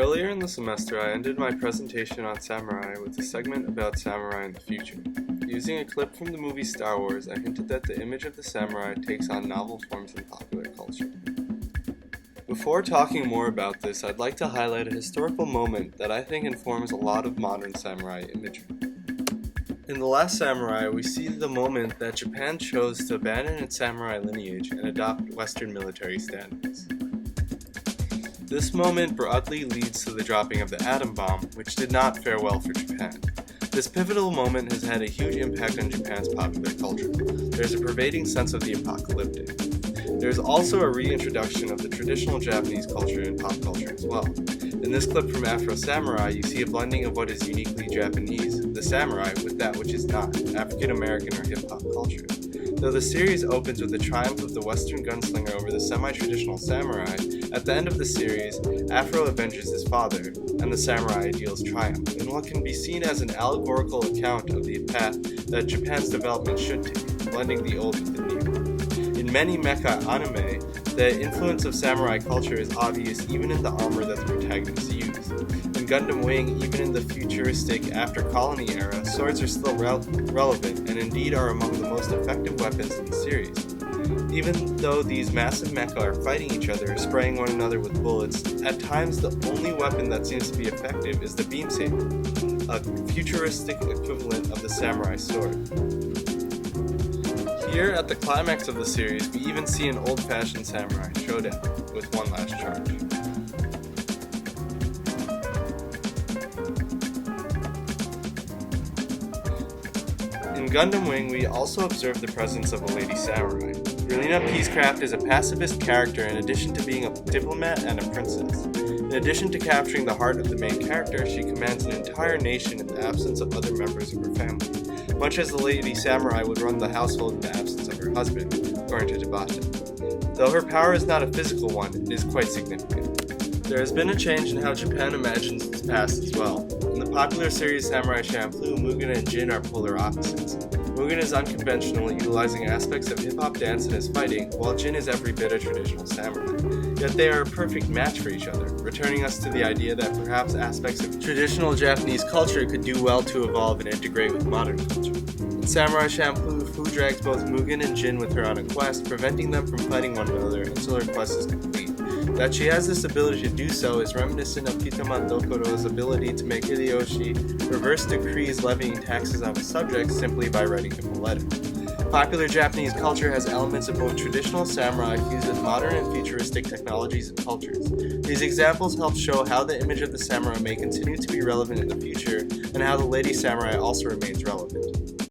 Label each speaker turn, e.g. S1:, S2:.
S1: Earlier in the semester, I ended my presentation on samurai with a segment about samurai in the future. Using a clip from the movie Star Wars, I hinted that the image of the samurai takes on novel forms in popular culture. Before talking more about this, I'd like to highlight a historical moment that I think informs a lot of modern samurai imagery. In The Last Samurai, we see the moment that Japan chose to abandon its samurai lineage and adopt Western military standards. This moment broadly leads to the dropping of the atom bomb, which did not fare well for Japan. This pivotal moment has had a huge impact on Japan's popular culture. There's a pervading sense of the apocalyptic. There's also a reintroduction of the traditional Japanese culture in pop culture as well. In this clip from Afro Samurai, you see a blending of what is uniquely Japanese, the samurai, with that which is not, African American or hip-hop culture. Though the series opens with the triumph of the Western gunslinger over the semi-traditional samurai, at the end of the series, Afro avenges his father, and the samurai ideals triumph, in what can be seen as an allegorical account of the path that Japan's development should take, blending the old with the new. In many mecha anime, the influence of samurai culture is obvious even in the armor that the protagonists use. In Gundam Wing, even in the futuristic after-colony era, swords are still relevant and indeed are among the most effective weapons in the series. Even though these massive mecha are fighting each other, spraying one another with bullets, at times the only weapon that seems to be effective is the beam saber, a futuristic equivalent of the samurai sword. Here, at the climax of the series, we even see an old-fashioned samurai showdown with one last charge. In Gundam Wing, we also observe the presence of a lady samurai. Relena Peacecraft is a pacifist character in addition to being a diplomat and a princess. In addition to capturing the heart of the main character, she commands an entire nation in the absence of other members of her family, much as the lady samurai would run the household in the absence of her husband, according to Tabata. Though her power is not a physical one, it is quite significant. There has been a change in how Japan imagines its past as well. In the popular series Samurai Champloo, Mugen and Jin are polar opposites. Mugen is unconventional, utilizing aspects of hip-hop dance in his fighting, while Jin is every bit a traditional samurai. Yet they are a perfect match for each other, returning us to the idea that perhaps aspects of traditional Japanese culture could do well to evolve and integrate with modern culture. In Samurai Champloo, Fu drags both Mugen and Jin with her on a quest, preventing them from fighting one another until her quest is complete. That she has this ability to do so is reminiscent of Kitaman Dokoro's ability to make Hideyoshi reverse decrees levying taxes on his subjects simply by writing him a letter. Popular Japanese culture has elements of both traditional samurai fused with modern and futuristic technologies and cultures. These examples help show how the image of the samurai may continue to be relevant in the future, and how the lady samurai also remains relevant.